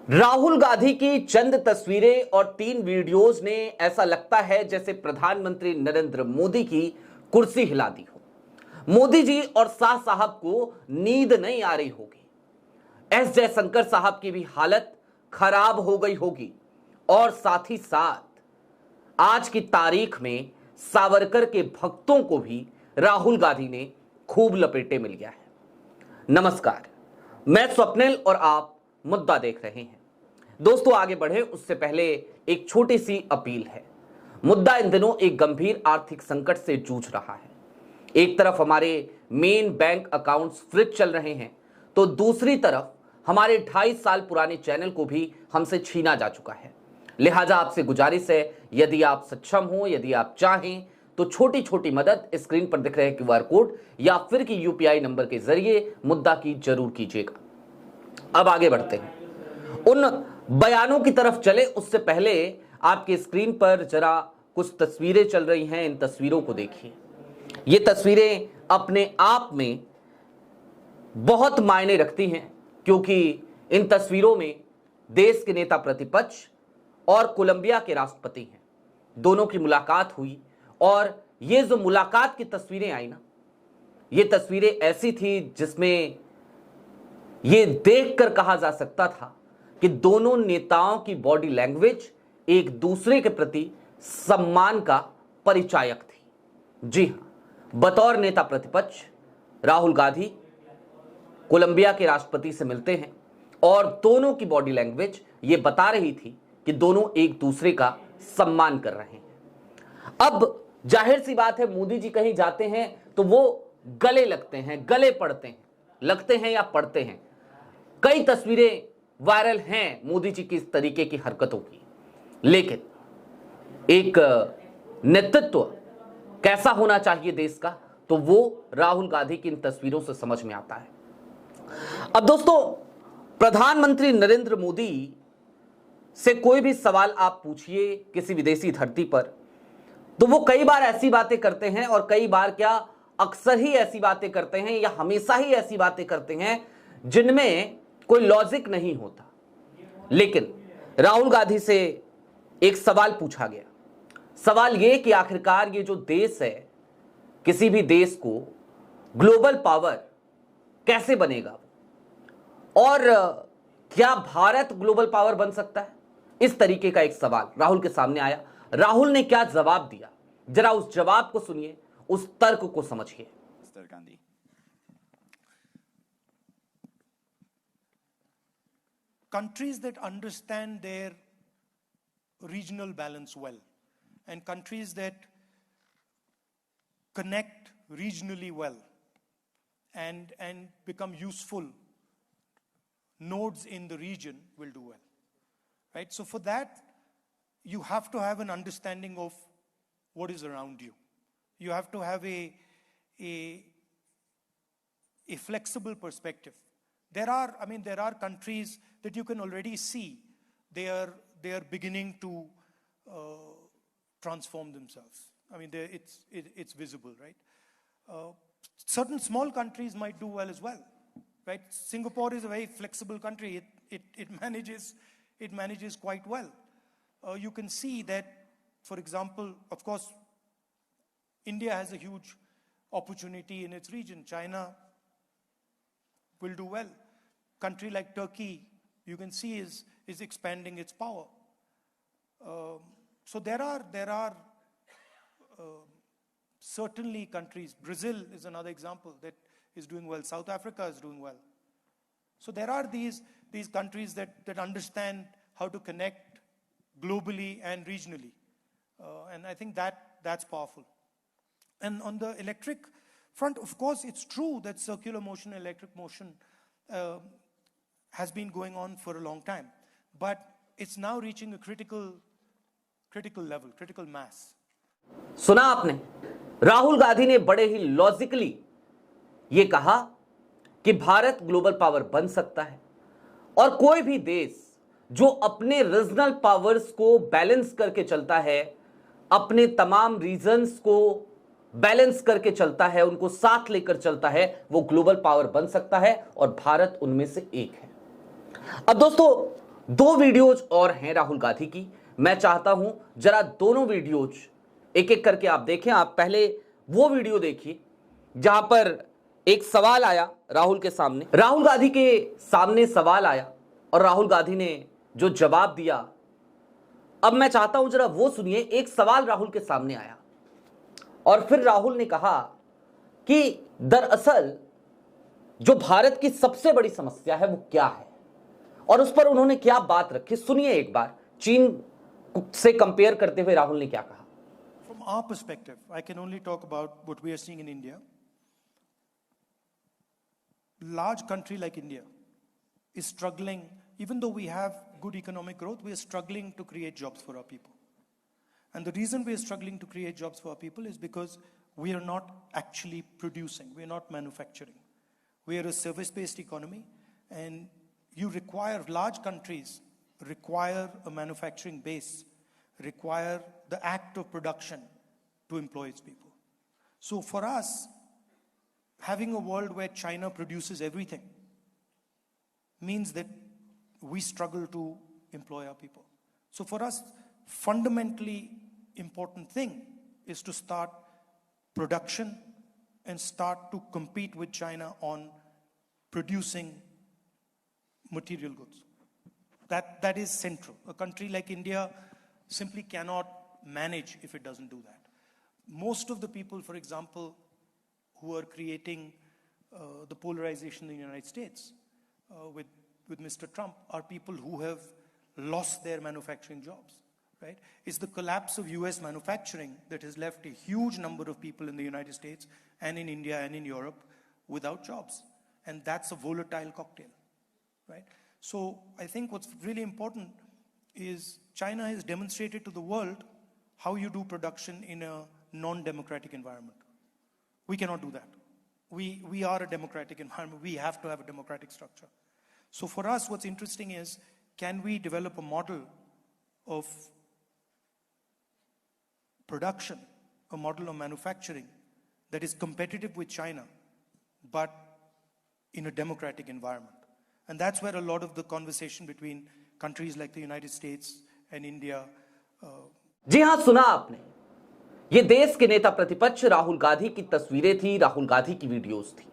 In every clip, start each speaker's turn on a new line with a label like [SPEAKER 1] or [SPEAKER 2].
[SPEAKER 1] राहुल गांधी की चंद तस्वीरें और 3 वीडियोस ने ऐसा लगता है जैसे प्रधानमंत्री नरेंद्र मोदी की कुर्सी हिला दी हो। मोदी जी और शाह साहब को नींद नहीं आ रही होगी। एस जयशंकर साहब की भी हालत खराब हो गई होगी और साथ ही साथ आज की तारीख में सावरकर के भक्तों को भी राहुल गांधी ने खूब लपेटे मिल गया है। नमस्कार, मैं स्वप्निल और आप मुद्दा देख रहे हैं। दोस्तों, आगे बढ़े उससे पहले एक छोटी सी अपील है। मुद्दा इन दिनों एक गंभीर आर्थिक संकट से जूझ रहा है। एक तरफ हमारे मेन बैंक अकाउंट्स फ्रीज चल रहे हैं, तो दूसरी तरफ हमारे 2.5 साल पुराने चैनल को भी हमसे छीना जा चुका है। लिहाजा आपसे गुजारिश है, यदि आप सक्षम हो, यदि आप चाहें तो छोटी छोटी मदद स्क्रीन पर दिख रहे QR कोड या फिर कि UPI नंबर के जरिए मुद्दा की जरूर कीजिएगा। अब आगे बढ़ते हैं, उन बयानों की तरफ चले उससे पहले आपके स्क्रीन पर जरा कुछ तस्वीरें चल रही हैं। इन तस्वीरों को देखिए। ये तस्वीरें अपने आप में बहुत मायने रखती हैं, क्योंकि इन तस्वीरों में देश के नेता प्रतिपक्ष और कोलंबिया के राष्ट्रपति हैं, दोनों की मुलाकात हुई। और ये जो मुलाकात की तस्वीरें आई ना, ये तस्वीरें ऐसी थी जिसमें ये देखकर कहा जा सकता था कि दोनों नेताओं की बॉडी लैंग्वेज एक दूसरे के प्रति सम्मान का परिचायक थी। जी हां, बतौर नेता प्रतिपक्ष राहुल गांधी कोलंबिया के राष्ट्रपति से मिलते हैं और दोनों की बॉडी लैंग्वेज ये बता रही थी कि दोनों एक दूसरे का सम्मान कर रहे हैं। अब जाहिर सी बात है, मोदी जी कहीं जाते हैं तो वो गले लगते हैं, गले पड़ते हैं, लगते हैं या पड़ते हैं। कई तस्वीरें वायरल हैं मोदी जी की इस तरीके की हरकतों की। लेकिन एक नेतृत्व कैसा होना चाहिए देश का, तो वो राहुल गांधी की इन तस्वीरों से समझ में आता है। अब दोस्तों, प्रधानमंत्री नरेंद्र मोदी से कोई भी सवाल आप पूछिए किसी विदेशी धरती पर, तो वो कई बार ऐसी बातें करते हैं, और कई बार क्या अक्सर ही ऐसी बातें करते हैं या हमेशा ही ऐसी बातें करते हैं जिनमें कोई लॉजिक नहीं होता। लेकिन राहुल गांधी से एक सवाल पूछा गया। सवाल यह कि आखिरकार ये जो देश है, किसी भी देश को ग्लोबल पावर कैसे बनेगा, और क्या भारत ग्लोबल पावर बन सकता है? इस तरीके का एक सवाल राहुल के सामने आया। राहुल ने क्या जवाब दिया, जरा उस जवाब को सुनिए, उस तर्क को समझिए।
[SPEAKER 2] Gandhi,
[SPEAKER 3] countries that understand their regional balance well, and countries that connect regionally well and become useful nodes in the region will do well, right? So for that, you have to have an understanding of what is around you. You have to have a flexible perspective. There are countries that you can already see they are beginning to transform themselves. I mean, it's visible, right? Certain small countries might do well as well, right? Singapore is a very flexible country. It manages quite well. You can see that, for example, of course, India has a huge opportunity in its region. China will do well. Country like Turkey, you can see is expanding its power. So there are certainly countries. Brazil is another example that is doing well. South Africa is doing well. So there are these countries that understand how to connect globally and regionally, and I think that's powerful. And on the electric front, of course, it's true that circular motion, electric motion has been going on for a long time, but it's now reaching a critical level, critical mass.
[SPEAKER 1] सुना आपने, राहुल गांधी ने बड़े ही logically ये कहा कि Bharat global power बन सकता है, और कोई भी देश जो अपने रीजनल पावर्स को बैलेंस करके चलता है, अपने तमाम रीजन्स को बैलेंस करके चलता है, उनको साथ लेकर चलता है, वो ग्लोबल पावर बन सकता है, और भारत उनमें से एक है। अब दोस्तों, दो वीडियोज और हैं राहुल गांधी की, मैं चाहता हूं जरा दोनों वीडियोज एक एक करके आप देखें। आप पहले वो वीडियो देखिए जहां पर एक सवाल आया राहुल के सामने, राहुल गांधी के सामने सवाल आया और राहुल गांधी ने जो जवाब दिया, अब मैं चाहता हूं जरा वो सुनिए। एक सवाल राहुल के सामने आया और फिर राहुल ने कहा कि दरअसल जो भारत की सबसे बड़ी समस्या है वो क्या है, और उस पर उन्होंने क्या बात रखी, सुनिए एक बार। चीन से कंपेयर करते हुए राहुल ने क्या कहा।
[SPEAKER 3] From our perspective, I can only talk about what we are seeing in India. Large country like India is struggling, even though we have good economic growth, we are struggling to create jobs for our people. And the reason we are struggling to create jobs for our people is because we are not actually producing, we are not manufacturing. We are a service-based economy, and you require, large countries require a manufacturing base, require the act of production to employ its people. So for us, having a world where China produces everything means that we struggle to employ our people. So for us, fundamentally important thing is to start production and start to compete with China on producing material goods. That is central. A country like India simply cannot manage if it doesn't do that. Most of the people, for example, who are creating the polarization in the United States with Mr. Trump are people who have lost their manufacturing jobs, right? It's the collapse of US manufacturing that has left a huge number of people in the United States and in India and in Europe without jobs. And that's a volatile cocktail, right? So I think what's really important is China has demonstrated to the world how you do production in a non-democratic environment. We cannot do that. We are a democratic environment. We have to have a democratic structure. So for us, what's interesting is, can we develop a model of production, a model of manufacturing that is competitive with China, but in a democratic environment? And that's where a lot of the conversation between countries like the United States and India.
[SPEAKER 1] जी हां, सुना आपने। ये देश के नेता प्रतिपक्ष राहुल गांधी की तस्वीरें थी, राहुल गांधी की वीडियोस थी,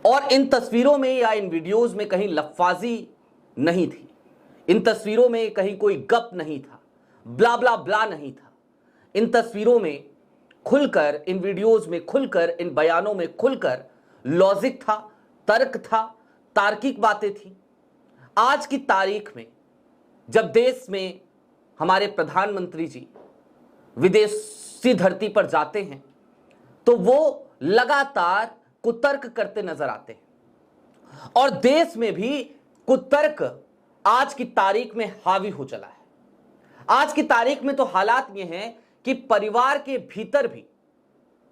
[SPEAKER 1] और इन तस्वीरों में या इन वीडियोस में कहीं लफ्फाजी नहीं थी, इन तस्वीरों में कहीं कोई गप नहीं था, ब्ला ब्ला ब्ला नहीं था। इन तस्वीरों में खुलकर, इन वीडियोस में खुलकर, इन बयानों में खुलकर लॉजिक था, तर्क था, तार्किक बातें थी। आज की तारीख में जब देश में हमारे प्रधानमंत्री जी विदेशी धरती पर जाते हैं तो वो लगातार कुतर्क करते नजर आते हैं, और देश में भी कुतर्क आज की तारीख में हावी हो चला है। आज की तारीख में तो हालात ये हैं कि परिवार के भीतर भी,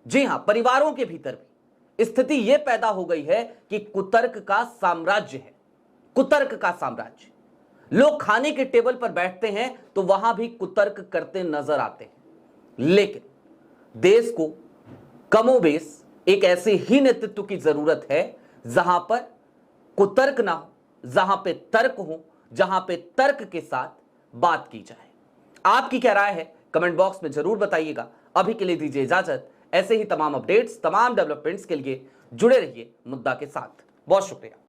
[SPEAKER 1] जी हां, परिवारों के भीतर भी स्थिति यह पैदा हो गई है कि कुतर्क का साम्राज्य है, कुतर्क का साम्राज्य। लोग खाने के टेबल पर बैठते हैं तो वहां भी कुतर्क करते नजर आते हैं। लेकिन देश को कमोबेश एक ऐसे ही नेतृत्व की जरूरत है जहां पर कुतर्क ना हो, जहां पे तर्क हो, जहां पे तर्क के साथ बात की जाए। आपकी क्या राय है कमेंट बॉक्स में जरूर बताइएगा। अभी के लिए दीजिए इजाजत। ऐसे ही तमाम अपडेट्स, तमाम डेवलपमेंट्स के लिए जुड़े रहिए मुद्दा के साथ। बहुत शुक्रिया।